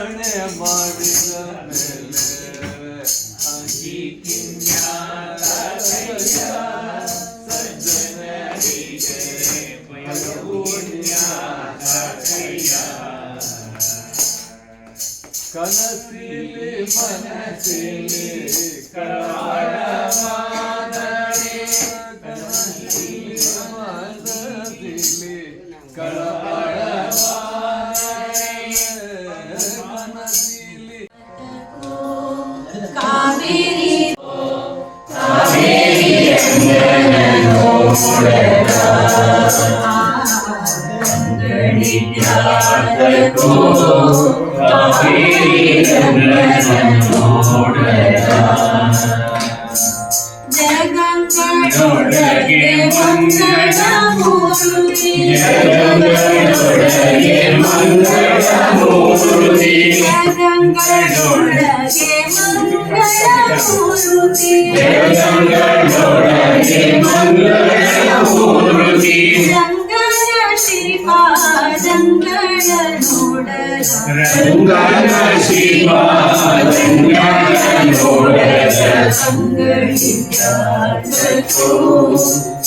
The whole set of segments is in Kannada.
ಅರ್ಪಣೆ ಮಾಡಿದ ಮೇಲೆ ಅಂಗಿ ಕಿಂಜಾತ ಸಜ್ಜನರಿಗೆ ಪುಣ್ಯಾತ ಕನಸಿಲಿ ಮನಸಿಲಿ ಕರಾಳ ಮಾದರಿ ಕನಸಿಲಿ ಮನಸಿಲಿ ಕರಾಳ ಮನಸಿಲಿ ಕಾವೇರಿ ಜಗಂಗಳೊಳಗೆ ಮಂಗಳಮೂರ್ತಿ ಜಗಂಗಳೊಳಗೆ ಮಂಗಳಮೂರ್ತಿ ಜಗಂಗಳೊಳಗೆ ಮಂಗಳಮೂರ್ತಿ ಜಗಂಗಳೊಳಗೆ ಮಂಗಳಮೂರ್ತಿ ರಂಗನ ಶ್ರೀಪಾದಂಗಳ ನೋಡಲ ರಂಗನ ಶ್ರೀಪಾದಂಗಳ ನೋಡಲ ಅಂಗಳಿದ್ದಾದಕೋ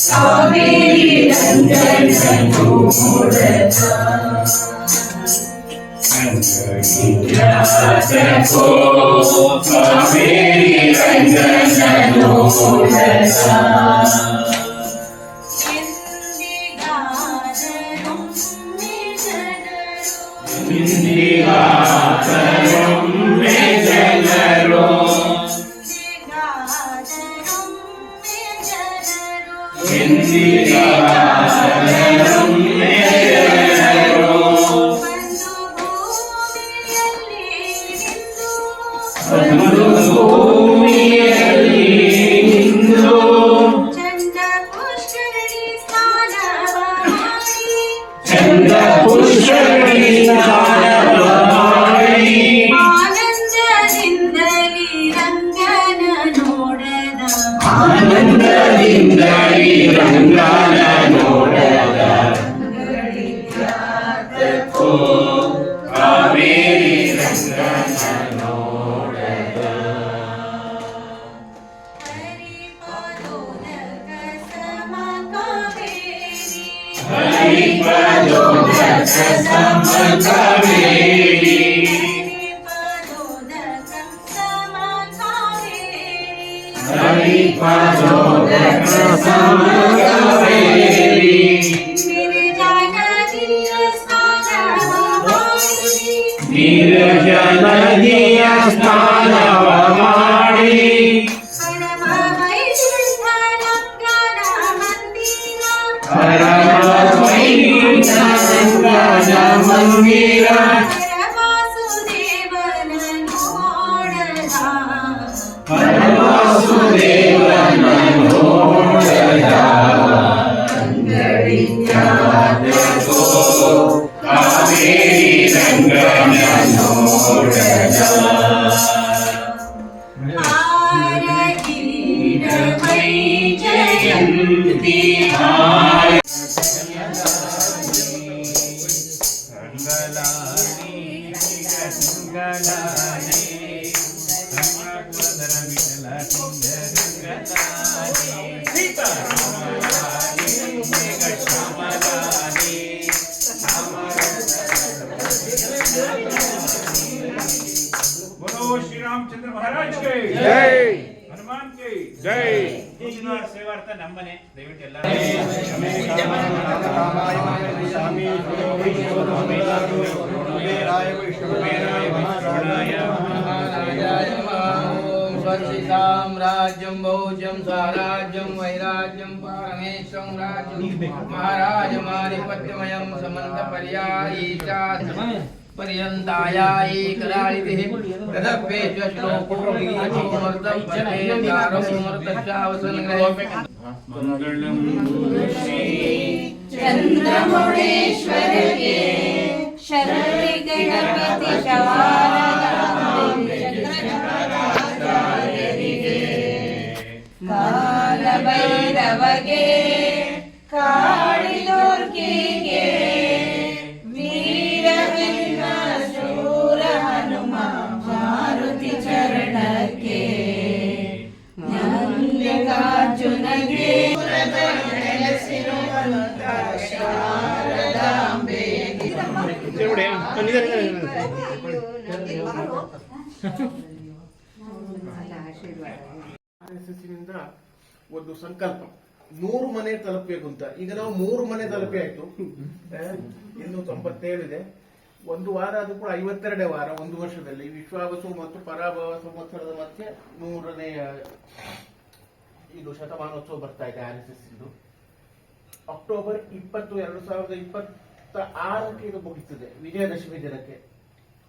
ಕಾವೇರಿ ರಂಗನ ನೋಡಲ ಅಂಗಳಿದ್ದಾದಕೋ ಕಾವೇರಿ ರಂಗನ ನೋಡಲ ಇಂದಿಗಾದರೊಮ್ಮೆ ಜನರು ಇಂದಿಗಾದರೊಮ್ಮೆ ಜನರು ಒಂದು ಭೂಮಿಯಲ್ಲಿ ನಿಂದು ಚಂದ ಪುಷ್ಕರಣಿ ಸ್ನಾನವ ಮಾಡಿ ಆನಂದದಿಂದಲೇ ರಂಗನ ನೋಡದ ಆನಂದದಿಂದಲೇ ರಂಗನ ನೋಡದ ಅಂಗಳಿದ್ದಾದಕೋ ಕಾವೇರಿ ರಂಗನ ನೋಡದ ಹರಿಪದೋದಕ ಸಮ ಕಾವೇರಿ ಹರಿಪದೋದಕ ಸಮ ಕಾವೇರಿ ಹರಿಪದೋದಕ ಸಮ ಕಾವೇರಿ ವಿರಜನದಿಯ ಸ್ನಾನವ ಮಾಡಿ ಪರಮ ವೈಕುಂಠ ರಂಗನ ಮಂದಿರ ಪರಮಸುದೇವನ ನೋಡದ ಅಂಗಳಿದ್ದಾದಕೋ ಕಾವೇರಿ ರಂಗನ ನೋಡದ ಆರಗಿರಮೈ ಜಯಂತಿ श्री रामचंद्र महाराज के जय हनुमान के जय सेवार्थ नಮ್ಮನೆ ದಯವಿಟ್ಟು ಎಲ್ಲ राज्यं भोज्यं स्वराज्यं वैराज्यं पारमेश्वरं राज्यं महाराजमाधिपत्यमयं समन्तपर्यायी च पर्यन्ताया एकराळितिः तदप्येष श्लोको गीतोमर्तं पठेतारमर्तश्चावसन्ग्रहे मंगलम श्री चंद्रमौळेश्वर के शरण्य गणपति काल भैरवगे काळिदोर्किगे वीर शूर हनुमान ಅರ್ಜುನಗೆ RSSನಿಂದ ಒಂದು ಸಂಕಲ್ಪ 100 ಮನೆ ತಲುಪಬೇಕು ಅಂತ. ಈಗ ನಾವು 3 ಮನೆ ತಲುಪಿ ಆಯ್ತು, ಇನ್ನು 97 ಇದೆ. ಒಂದು ವಾರ, ಅದು ಕೂಡ 52ನೇ ವಾರ ಒಂದು ವರ್ಷದಲ್ಲಿ. ವಿಶ್ವಾವಸು ಮತ್ತು ಪರಾಭವ ಸಂವತ್ಸರದ ಮಧ್ಯೆ 100ನೇ ಇದು ಶತಮಾನೋತ್ಸವ ಬರ್ತಾ ಇದೆ RSS ಇಂದು. ಅಕ್ಟೋಬರ್ 20, 2026ಕ್ಕೆ ಇದು ಮುಗಿಸ್ತದೆ, ವಿಜಯದಶಮಿ ದಿನಕ್ಕೆ.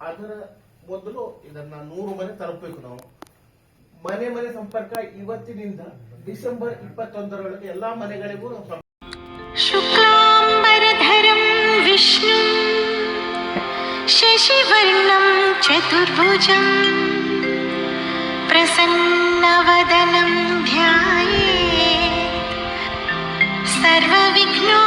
ಅದರ ಮೊದಲು ಇದನ್ನ 100 ಮನೆ ತಲುಪಬೇಕು ನಾವು. ಮನೆ ಮನೆ ಸಂಪರ್ಕ ಇವತ್ತಿನಿಂದ ಡಿಸೆಂಬರ್ 21ರೊಳಗೆ ಎಲ್ಲಾ ಮನೆಗಳಿಗೂ ನಾವು शुक्लाम्बरधरं विष्णुं शशिवर्णं चतुर्भुजं प्रसन्नवदनं ध्यायेत् सर्वविघ्नो